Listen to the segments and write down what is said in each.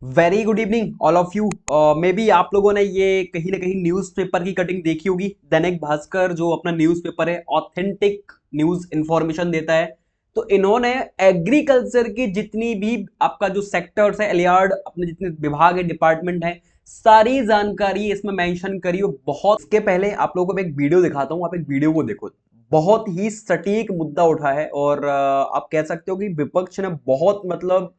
Very good evening all of you. May be आप लोगों ने ये कहीं ना कहीं न्यूज़पेपर की कटिंग देखी होगी। दैनिक भास्कर जो अपना न्यूज़पेपर है, ऑथेंटिक न्यूज़ इंफॉर्मेशन देता है। तो इन्होंने एग्रीकल्चर की जितनी भी आपका जो सेक्टर्स है, एलियार्ड अपने जितने विभाग है, डिपार्टमेंट है, सारी जानकारी इसमें मेंशन करी हो। बहुत इसके पहले आप लोगों को मैं एक वीडियो दिखाता हूँ, आप एक वीडियो को देखो। बहुत ही सटीक मुद्दा उठा है और आप कह सकते हो कि विपक्ष ने बहुत मतलब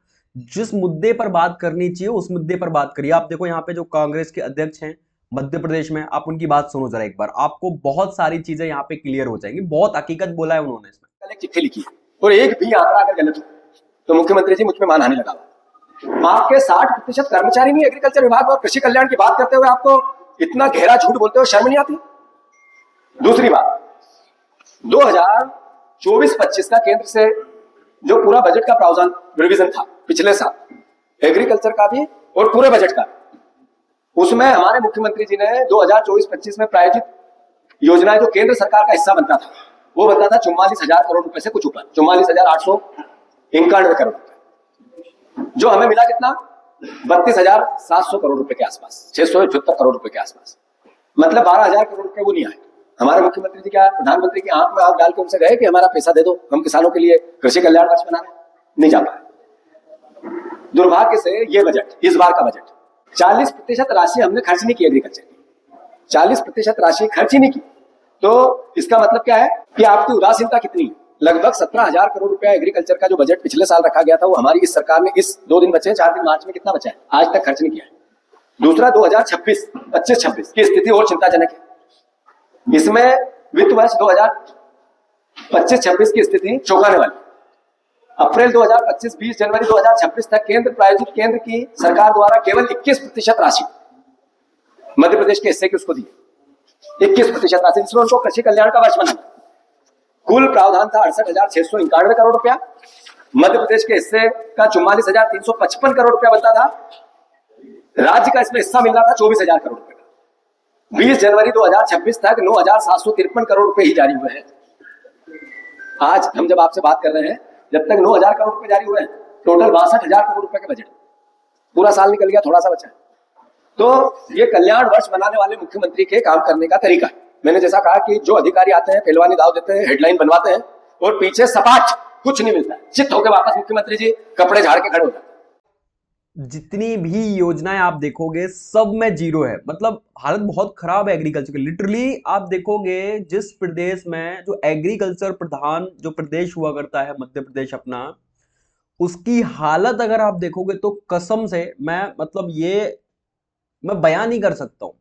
जिस मुद्दे पर बात करनी चाहिए उस मुद्दे पर बात करिए। आप देखो यहाँ पे जो कांग्रेस के अध्यक्ष हैं मध्य प्रदेश में, आप उनकी बात सुनो जरा एक बार, आपको बहुत सारी चीजें यहाँ पे क्लियर हो जाएंगी। बहुत हकीकत बोला है उन्होंने इसमें। कल एक चिट्ठी लिखी और एक भी आंकड़ा अगर गलत हो तो मुख्यमंत्री जी मुझ में मानहानि लगा हुआ। आपके 60% कर्मचारी नहीं एग्रीकल्चर विभाग और कृषि कल्याण की बात करते हुए आपको इतना गहरा झूठ बोलते हो शर्म नहीं आती? दूसरी बात, 2024-25 का केंद्र से जो पूरा बजट का प्रावधान रिवीजन था पिछले साल, एग्रीकल्चर का भी और पूरे बजट का, उसमें हमारे मुख्यमंत्री जी ने 2024-25 में प्रायोजित योजनाएं जो केंद्र सरकार का हिस्सा बनता था वो बनता था 44,000 करोड़ रुपए से कुछ ऊपर, 44,891 करोड़ रुपए। जो हमें मिला कितना? 32,700 करोड़ रुपए के आसपास, 678 करोड़ रुपए के आसपास। मतलब 12,000 करोड़ रुपए वो नहीं आए। हमारे मुख्यमंत्री जी क्या प्रधानमंत्री की आंख में आंख डाल के उनसे गए कि हमारा पैसा दे दो, हम किसानों के लिए कृषि कल्याण वर्ष बना रहे हैं? नहीं जा पाए। दुर्भाग्य से ये बजट, इस बार का बजट, 40% राशि हमने खर्च नहीं की एग्रीकल्चर की, 40% राशि खर्च ही नहीं की। तो इसका मतलब क्या है कि आपकी उदासीनता कितनी है? लगभग 17,000 करोड़ रुपया एग्रीकल्चर का जो बजट पिछले साल रखा गया था वो हमारी इस सरकार ने, इस 2 दिन बचे, 4 दिन मार्च में कितना बचा है, आज तक खर्च नहीं किया है। दूसरा, 2026-25 की स्थिति और चिंताजनक है। इसमें वित्त वर्ष 2025-26 की स्थिति चौंकाने वाली। अप्रैल 2025 20 जनवरी 2026 तक केंद्र प्रायोजित, केंद्र की सरकार द्वारा केवल 21% राशि मध्य प्रदेश के हिस्से की उसको दी, 21% राशि, जिसमें उनको कृषि कल्याण का वर्ष बना। कुल प्रावधान था 68,691 करोड़ रुपया, मध्य प्रदेश के हिस्से का 44,355 करोड़ रुपया बनता था, राज्य का इसमें हिस्सा मिल रहा था 24,000 करोड़ रुपए का। 20 जनवरी 2026 तक 9,753 करोड़ रुपए ही जारी हुए हैं। आज हम जब आपसे बात कर रहे हैं, जब तक 9,000 करोड़ रुपए जारी हुए हैं, टोटल 62,000 करोड़ रुपए का बजट, पूरा साल निकल गया, थोड़ा सा बचा है। तो ये कल्याण वर्ष बनाने वाले मुख्यमंत्री के काम करने का तरीका है। मैंने जैसा कहा कि जो अधिकारी आते हैं पहलवानी दाव देते हैं, हेडलाइन बनवाते हैं और पीछे सपाट कुछ नहीं मिलता है, चित होकर वापस मुख्यमंत्री जी कपड़े झाड़ के खड़े हो जाते हैं। जितनी भी योजनाएं आप देखोगे सब में जीरो है। मतलब हालत बहुत खराब है एग्रीकल्चर की। लिटरली आप देखोगे जिस प्रदेश में जो एग्रीकल्चर प्रधान जो प्रदेश हुआ करता है, मध्य प्रदेश अपना, उसकी हालत अगर आप देखोगे तो कसम से मैं मतलब ये मैं बयान नहीं कर सकता हूं।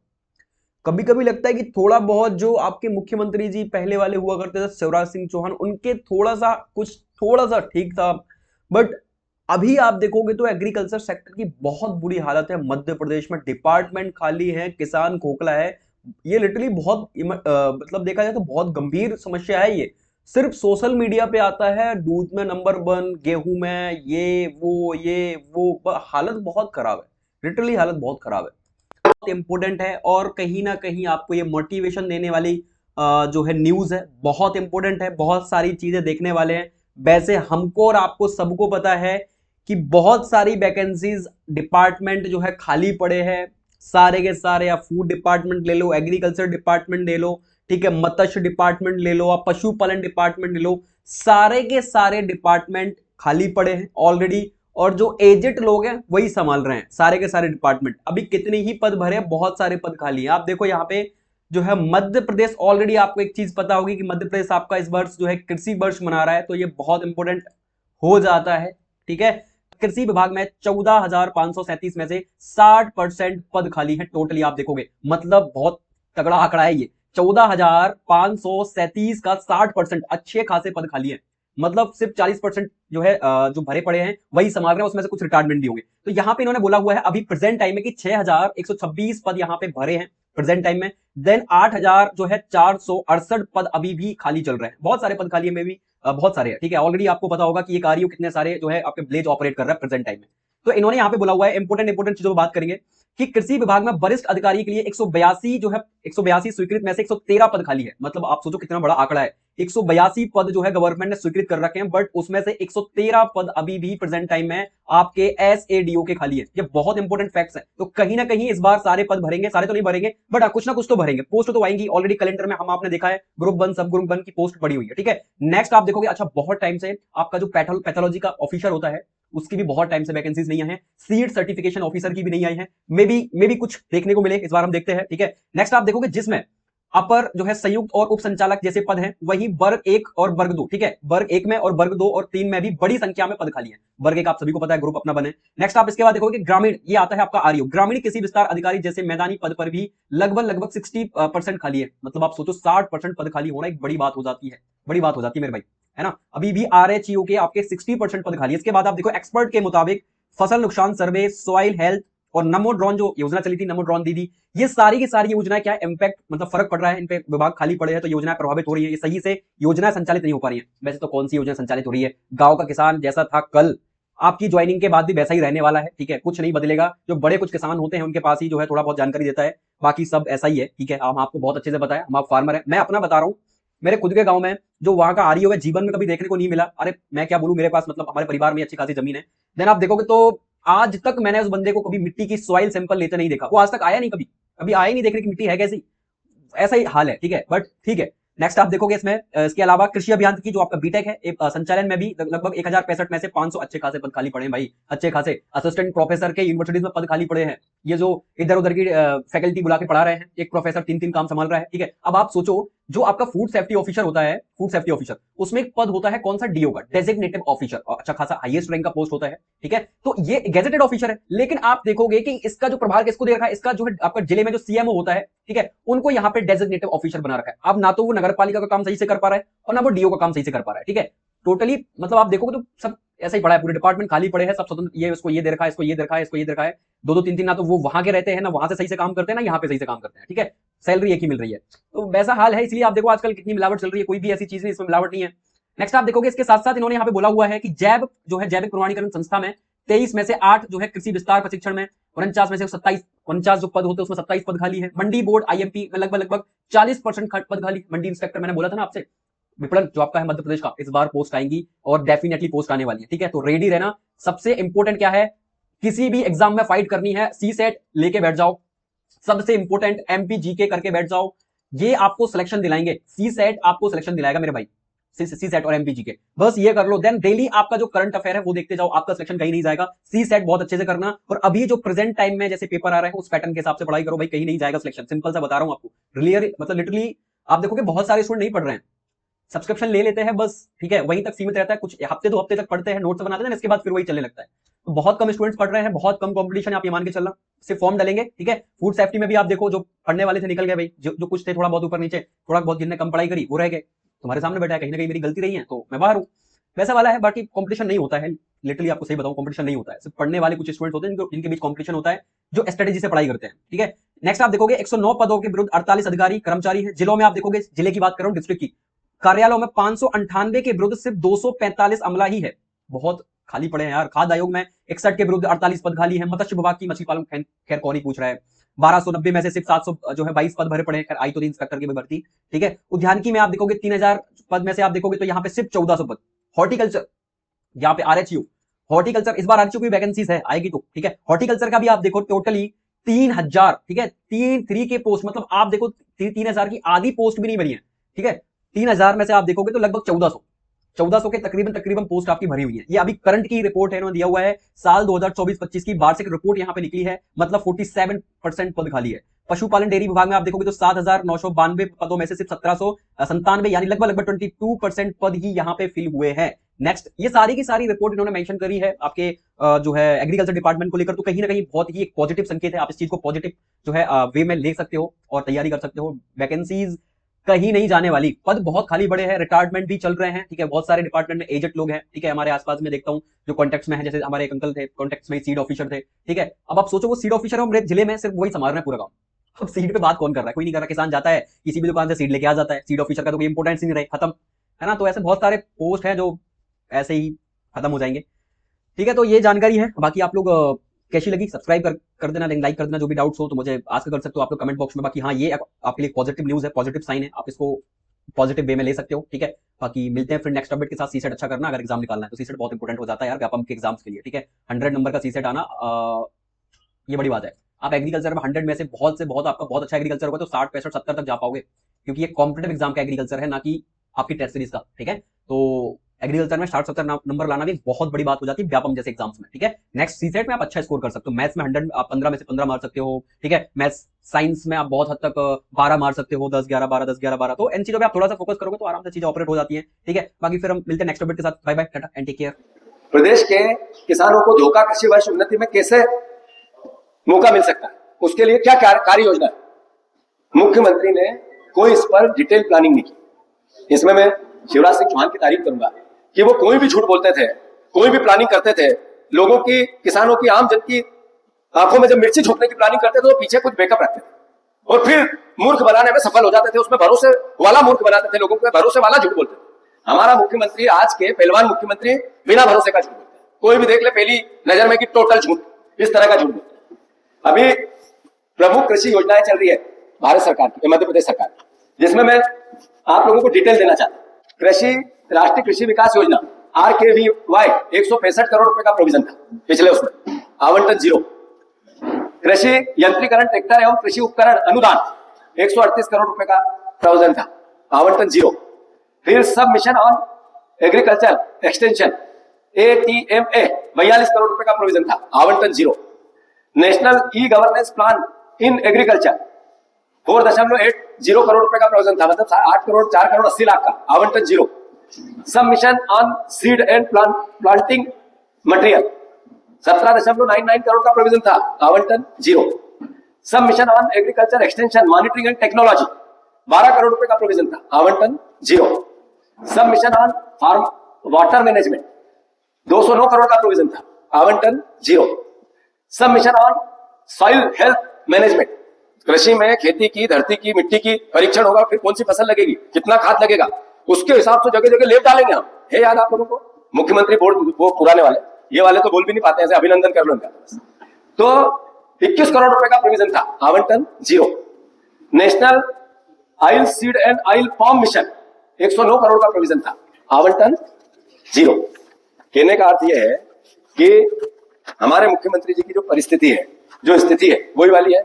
कभी कभी लगता है कि थोड़ा बहुत जो आपके मुख्यमंत्री जी पहले वाले हुआ करते थे, शिवराज सिंह चौहान, उनके थोड़ा सा ठीक था। बट अभी आप देखोगे तो एग्रीकल्चर सेक्टर की बहुत बुरी हालत है मध्य प्रदेश में। डिपार्टमेंट खाली है, किसान खोखला है। ये लिटरली बहुत मतलब देखा जाए तो बहुत गंभीर समस्या है ये। सिर्फ सोशल मीडिया पे आता है, दूध में नंबर 1, गेहूं में ये वो हालत बहुत खराब है। लिटरली हालत बहुत खराब है। बहुत इंपॉर्टेंट है और कहीं ना कहीं आपको ये मोटिवेशन देने वाली जो है न्यूज है, बहुत इंपॉर्टेंट है। बहुत सारी चीजें देखने वाले हैं। वैसे हमको और आपको सबको पता है कि बहुत सारी वैकेंसीज डिपार्टमेंट जो है खाली पड़े हैं, सारे के सारे। आप फूड डिपार्टमेंट ले लो, एग्रीकल्चर डिपार्टमेंट ले लो, ठीक है, मत्स्य डिपार्टमेंट ले लो, आप पशुपालन डिपार्टमेंट ले लो, सारे के सारे डिपार्टमेंट खाली पड़े हैं ऑलरेडी। और जो एजेड लोग हैं वही संभाल रहे हैं सारे के सारे डिपार्टमेंट। अभी कितने ही पद भरे हैं, बहुत सारे पद खाली हैं। आप देखो यहाँ पे जो है मध्य प्रदेश, ऑलरेडी आपको एक चीज पता होगी कि मध्य प्रदेश आपका इस वर्ष जो है कृषि वर्ष मना रहा है, तो ये बहुत इंपॉर्टेंट हो जाता है, ठीक है। कृषि विभाग में 14,537 में से 60% पद खाली है टोटली। आप देखोगे मतलब बहुत तगड़ा आंकड़ा है ये। 14,537 का 60%, अच्छे खासे पद खाली है। मतलब सिर्फ 40% जो है जो भरे पड़े हैं वही संभाल रहे हैं, उसमें से कुछ रिटायरमेंट भी होंगे। तो यहाँ पे इन्होंने बोला हुआ है अभी प्रेजेंट टाइम में कि 6,126 पद यहाँ पे भरे हैं प्रेजेंट टाइम में। देन 8,000 जो है 468 पद अभी भी खाली चल रहे हैं। बहुत सारे पद खाली है, में भी बहुत सारे हैं, ठीक है। ऑलरेडी आपको पता होगा कि ये कार्य कितने सारे जो है आपके ब्लेज ऑपरेट कर रहा है प्रेजेंट टाइम में। तो इन्होंने यहाँ पे बोला हुआ है, इंपोर्टेंट चीजों पर बात करेंगे कि कृषि विभाग में वरिष्ठ अधिकारी के लिए 182 जो है 182 स्वीकृत में से 113 पद खाली है। मतलब आप सोचो कितना बड़ा आंकड़ा है, 182 पद जो है गवर्नमेंट ने स्वीकृत कर रखे हैं, बट उसमें से 113 पद अभी भी प्रेजेंट टाइम में आपके एसएडीओ के खाली है। ये बहुत इंपॉर्टेंट फैक्ट्स है। तो कहीं ना कहीं इस बार सारे पद भरेंगे, सारे तो नहीं भरेंगे बट कुछ ना कुछ तो भरेंगे, पोस्ट तो आएंगी। ऑलरेडी कैलेंडर में हम आपने देखा है ग्रुप 1 सब ग्रुप 1 की पोस्ट पड़ी हुई है, ठीक है। नेक्स्ट आप देखोगे, अच्छा बहुत टाइम से आपका जो पैथोलॉजी का ऑफिसर होता है उसकी भी बहुत टाइम से वैकेंसीज नहीं आई है, सीड सर्टिफिकेशन ऑफिसर की भी नहीं आई है, मे बी कुछ देखने को मिले, इस बार हम देखते हैं, ठीक है। नेक्स्ट आप देखोगे जिसमें अपर जो है संयुक्त और उप संचालक जैसे पद हैं, वही वर्ग 1 और वर्ग 2, ठीक है। वर्ग 1 में और वर्ग 2 और 3 में भी बड़ी संख्या में पद खाली है। वर्ग 1 आप सभी को पता है, ग्रुप अपना बने। नेक्स्ट आप इसके बाद देखोगे ग्रामीण, ये आता है आपका आरईओ, ग्रामीण कृषि विस्तार अधिकारी जैसे मैदानी पद पर भी लगभग 60% खाली है। मतलब आप सोचो 60% पद खाली होना एक बड़ी बात हो जाती है, बड़ी बात हो जाती है मेरे भाई, है ना। अभी भी आरएचईओ के आपके 60% पद खाली है। इसके बाद आप देखो एक्सपर्ट के मुताबिक फसल नुकसान सर्वे, सॉइल हेल्थ और नमो ड्रोन जो योजना चली थी, नमो ड्रोन दीदी, ये सारी की सारी योजनाएं क्या इंपैक्ट मतलब फर्क पड़ रहा है, इन पे विभाग खाली पड़े हैं तो योजनाएं प्रभावित हो रही है, ये सही से योजना संचालित नहीं हो पा रही है। वैसे तो कौन सी योजना संचालित हो रही है, गांव का किसान जैसा था कल, आपकी ज्वाइनिंग के बाद भी वैसा ही रहने वाला है, ठीक है। कुछ नहीं बदलेगा। जो बड़े कुछ किसान होते हैं उनके पास ही जो है थोड़ा बहुत जानकारी देता है, बाकी सब ऐसा ही है, ठीक है। हम आपको बहुत अच्छे से बताया, हम आप फार्मर है, मैं अपना बता रहा हूँ। मेरे खुद के गांव में जो वहां का आरईओ है जीवन में कभी देखने को नहीं मिला। अरे मैं क्या बोलूं, मेरे पास मतलब हमारे परिवार में अच्छी खासी जमीन है। देन आप देखोगे तो आज तक मैंने उस बंदे को कभी मिट्टी की सॉइल सैंपल लेते नहीं देखा, वो आज तक आया नहीं, कभी कभी आया ही नहीं देखने की मिट्टी है कैसी, ऐसा ही हाल है, ठीक है। बट ठीक है, नेक्स्ट आप देखोगे इसमें इसके अलावा कृषि अभियांत्रिकी जो आपका बीटेक है, संचालन में भी लगभग 1065 में से 500 अच्छे खासे पद खाली पड़े हैं भाई, अच्छे खासे। असिस्टेंट प्रोफेसर के यूनिवर्सिटीज में पद खाली पड़े हैं। ये जो इधर उधर की फैकल्टी बुला के पढ़ा रहे हैं, एक प्रोफेसर 3 काम संभाल रहा है, ठीक है। अब आप सोचो जो आपका फूड सेफ्टी ऑफिसर होता है, फूड सेफ्टी ऑफिसर, उसमें एक पद होता है कौन सा, डीओ का, डेजिग्नेटिव ऑफिसर, अच्छा खासा हाईएस्ट रैंक का पोस्ट होता है, ठीक है। तो ये गैजेटेड ऑफिसर है, लेकिन आप देखोगे कि इसका जो प्रभार किसको दे रखा है, इसका जो है आपका जिले में जो सीएमओ होता है, ठीक है, उनको यहाँ पे डेजिग्नेटिव ऑफिसर बना रखा है। अब ना तो वो नगर पालिका का काम सही से कर पा रहा है और ना वो डीओ का काम सही से कर पा रहा है, ठीक है। टोटली मतलब आप देखोगे तो सब ऐसा ही पड़ा है, पूरे डिपार्टमेंट खाली पड़े हैं, सब स्वतंत्र, ये उसको ये दे रखा है, इसको ये दे रखा है, इसको ये दे रखा है। दो 3 ना तो वो वहां के रहते हैं, ना वहां से सही से काम करते हैं, ना यहाँ पे सही से काम करते हैं, ठीक है। सैलरी एक ही मिल रही है, तो वैसा हाल है। इसलिए आप देखो आजकल कितनी मिलावट चल रही है, कोई भी ऐसी चीज नहीं इसमें मिलावट नहीं है। नेक्स्ट आप देखोगे इसके साथ साथ इन्होंने यहाँ पे बोला हुआ है कि जैव जो है जैविक प्रमाणीकरण संस्था में 23 में से 8 जो है कृषि विस्तार प्रशिक्षण में, 49 में से 27, 49 जो पद होते हैं उसमें 27 पद खाली है। मंडी बोर्ड आईएमपी में लगभग 40% पद खाली। मंडी इंस्पेक्टर मैंने बोला था ना आपसे, विपणन जो आपका है मध्य प्रदेश का, इस बार पोस्ट आएंगी और डेफिनेटली पोस्ट आने वाली है, ठीक है। तो रेडी रहना। सबसे इंपॉर्टेंट क्या है, किसी भी एग्जाम में फाइट करनी है, सी सेट लेके बैठ जाओ। सबसे इंपॉर्टेंट एमपी जीके करके बैठ जाओ, ये आपको सिलेक्शन दिलाएंगे। सी सेट आपको सिलेक्शन दिलाएगा मेरे भाई, सी सेट और एमपी जीके, बस ये कर लो। देन डेली आपका जो करंट अफेयर है वो देखते जाओ, आपका सिलेक्शन कहीं नहीं जाएगा। सी सेट बहुत अच्छे से करना, और अभी जो प्रेजेंट टाइम में जैसे पेपर आ रहे हैं उस पैटर्न के हिसाब से पढ़ाई करो भाई, कहीं नहीं जाएगा सिलेक्शन। सिंपल सा बता रहा हूं आपको, क्लियर, मतलब लिटरली आप देखोगे बहुत सारे स्टूडेंट नहीं पढ़ रहे हैं, सब्सक्रिप्शन ले लेते हैं बस, ठीक है, वहीं तक सीमित रहता है। कुछ हफ्ते 2 हफ्ते तक पढ़ते हैं, नोट्स बनाते हैं, इसके बाद फिर वही चलने लगता है। तो बहुत कम स्टूडेंट्स पढ़ रहे हैं, बहुत कम कंपटीशन, आप ये मान के चलना। सिर्फ फॉर्म डालेंगे, ठीक है। फूड सेफ्टी में भी आप देखो, जो पढ़ने वाले थे निकल गए भाई, जो कुछ थे थोड़ा बहुत ऊपर नीचे, थोड़ा बहुत जिनने कम पढ़ाई करी वो रह गए। तुम्हारे सामने बैठा है, कहीं ना कहीं मेरी गलती रही है तो मैं बाहर हूँ, वैसा वाला है। बाकी कंपटीशन नहीं होता है, लिटरली आपको सही बताऊं, कंपटीशन नहीं होता है। सिर्फ पढ़ने वाले कुछ स्टूडेंट्स होते हैं जिनके बीच कंपटीशन होता है, जो स्ट्रेटेजी से पढ़ाई करते हैं, ठीक है। नेक्स्ट आप देखोगे 109 पदों के विरुद्ध 48 अधिकारी कर्मचारी है। जिलों में आप देखोगे, जिले की बात कर रहा हूं, डिस्ट्रिक्ट की, कार्यालयों में 598 के विरुद्ध सिर्फ 245 अमला ही है, बहुत खाली पड़े हैं यार। खाद्य आयोग में 61 के विरुद्ध 48 पद खाली है। मत्स्य विभाग की मछली पालन, खैर कौन ही पूछ रहा है, 1290 में से सिर्फ 700 जो है 22 पद भरे पड़े हैं। खैर आई तो नहीं इंस्पेक्टर की भर्ती, ठीक है। उद्यानिकी में आप देखोगे 3000 पद में से आप देखोगे तो यहाँ पे सिर्फ 1400 पद। हॉर्टिकल्चर, यहाँ पे आरएचयू हॉर्टिकल्चर, इस बार आरएचयू की वैकेंसीज है, आएगी तो, ठीक है। हॉर्टिकल्चर का भी आप देखो टोटली 3000, ठीक है, 3 के पोस्ट, मतलब आप देखो 3000 की आधी पोस्ट भी नहीं भरी है, ठीक है। 3000 में से आप देखोगे तो लगभग 1400 के तकरीबन पोस्ट आपकी भरी हुई है। ये अभी करंट की रिपोर्ट है, इन्होंने दिया हुआ है साल 2024-25 की वार्षिक रिपोर्ट यहाँ पे निकली है, मतलब 47% पद खाली है। पशुपालन डेयरी विभाग में आप देखोगे तो 7992 पदों में से सिर्फ 1797 यानी लगभग 22% पद ही यहाँ पे फिल हुए हैं। नेक्स्ट, ये सारी की सारी रिपोर्ट इन्होंने मेंशन करी है आपके जो है एग्रीकल्चर डिपार्टमेंट को लेकर, तो कहीं ना कहीं बहुत ही एक पॉजिटिव संकेत है। आप इस चीज को पॉजिटिव जो है वे में ले सकते हो और तैयारी कर सकते हो। वैकेंसीज कहीं नहीं जाने वाली, पद बहुत खाली बड़े हैं, रिटायरमेंट भी चल रहे हैं, ठीक है। बहुत सारे डिपार्टमेंट में एजेड लोग हैं, ठीक है। हमारे आसपास में देखता हूं जो कॉन्टेक्ट्स में है, जैसे हमारे एक अंकल थे कॉन्टेक्ट्स में सीड ऑफिसर थे, ठीक है। अब आप सोचो वो सीड ऑफिसर है, मेरे जिले में सिर्फ वही संभाल रहे हैं पूरा काम। अब सीड पे बात कौन कर रहा है, कोई नहीं कर रहा। किसान जाता है किसी भी दुकान से सीड लेके आ जाता है, सीड ऑफिसर का तो कोई इंपोर्टेंस नहीं रहे, खत्म, है ना। तो ऐसे बहुत सारे पोस्ट हैं जो ऐसे ही खत्म हो जाएंगे। ठीक है, तो ये जानकारी है। बाकी आप लोग कैसी लगी सब्सक्राइब कर देना, लाइक कर देना। जो भी डाउट्स हो तो मुझे आस्क कर सकते हो आप लोग कमेंट बॉक्स में। बाकी हाँ, ये आपके लिए पॉजिटिव न्यूज़ है, पॉजिटिव साइन है, आप इसको पॉजिटिव वे में ले सकते हो। ठीक है, बाकी मिलते हैं फिर नेक्स्ट अपडेट के साथ। सीसेट अच्छा करना, अगर एग्जाम निकालना है तो सीसेट बहुत इंपॉर्टेंट हो जाता है यार व्यापम के एग्जाम्स के लिए। ठीक है, 100 नंबर का सीसेट आना ये बड़ी बात है। आप एग्रीकल्चर में 100 में से बहुत आपका बहुत अच्छा एग्रीकल्चर होगा तो 60 65 70 तक जा पाओगे, क्योंकि ये कॉम्पिटेटिव एग्जाम का एग्रीकल्चर है, ना कि आपकी टेस्ट सीरीज का। ठीक है, तो एग्रीकल्चर में 60 70 नंबर लाना भी बहुत बड़ी बात हो जाती है व्यापम जैसे एग्जाम्स में। ठीक है, नेक्स्ट सीसेट में आप अच्छा स्कोर कर सकते हो। मैथ्स में 100 आप 15 में से 15 मार सकते हो। ठीक है, मैथ्स साइंस में आप बहुत हद तक 12 मार सकते हो, 10 11 12 10 11 12। तो इन चीजों पे आप थोड़ा सा फोकस करोगे तो आराम से चीजें ऑपरेट हो जाती है। ठीक है, बाकी फिर हम मिलते हैं नेक्स्ट अपडेट के साथ। Bye bye, tata and take care. प्रदेश के किसानों को धोखा कृषि वर्ष उन्नति में कैसे मौका मिल सकता है, उसके लिए क्या कार्य योजना है, मुख्यमंत्री ने कोई इस पर डिटेल प्लानिंग नहीं की। इसमें मैं शिवराज सिंह चौहान की तारीफ करूंगा कि वो कोई भी झूठ बोलते थे, कोई भी प्लानिंग करते थे, लोगों की, किसानों की, आम जन की आंखों में जब मिर्ची झोंकने की प्लानिंग करते थे तो पीछे कुछ बैकअप रखते थे और फिर मूर्ख बनाने में सफल हो जाते थे। उसमें भरोसे वाला मूर्ख बनाते थे, लोगों को भरोसे वाला झूठ बोलते थे। हमारा मुख्यमंत्री, आज के पहलवान मुख्यमंत्री, बिना भरोसे का झूठ बोलते हैं। कोई भी देख ले पहली नजर में कि टोटल झूठ, इस तरह का झूठ बोलते हैं। अभी प्रमुख कृषि योजनाएं चल रही है भारत सरकार की, मध्य प्रदेश सरकार की, जिसमें मैं आप लोगों को डिटेल देना चाहता हूं। कृषि राष्ट्रीय कृषि विकास योजना RKVY 165 करोड़ रुपए का प्रोविजन था पिछले, उसमें आवंटन 0। कृषि यंत्रीकरण, ट्रैक्टर एवं कृषि उपकरण अनुदान 138 करोड़ रुपए का प्रावधान था, आवंटन 0। फिर सब mission on agriculture extension ATMA 42 crore रुपए का प्रोविजन था, आवंटन 0। National e governance plan in agriculture 4.80 crore रुपए का प्रोविजन था, मतलब 8 करोड़ 4 करोड़ 80 लाख का, आवंटन 0। Sub mission on seed and planting material 17.99 crore का प्रोविजन था, आवंटन 0। Sub mission on agriculture extension monitoring and technology 12 crore रुपए का प्रोविजन था, आवंटन 0। Sub mission on farm water management 209 crore का प्रोविजन था, आवंटन 0। Sub mission on soil health management, कृषि में खेती की, धरती की, मिट्टी की परीक्षण होगा, फिर कौन सी फसल लगेगी, कितना खाद लगेगा, उसके हिसाब से जगह जगह लेप डालेंगे हम। है याद आप लोगों को? मुख्यमंत्री बोर्ड, वो पुराने वाले, ये वाले तो बोल भी नहीं पाते, ऐसे अभिनंदन कर लो इनका। तो 21 करोड़ रुपए का प्रोविजन था, आवंटन 0। National oil seed and oil palm mission 109 crore का प्रोविजन था, आवंटन 0। कहने का अर्थ यह है कि हमारे मुख्यमंत्री जी की जो परिस्थिति है, जो स्थिति है, वही वाली है।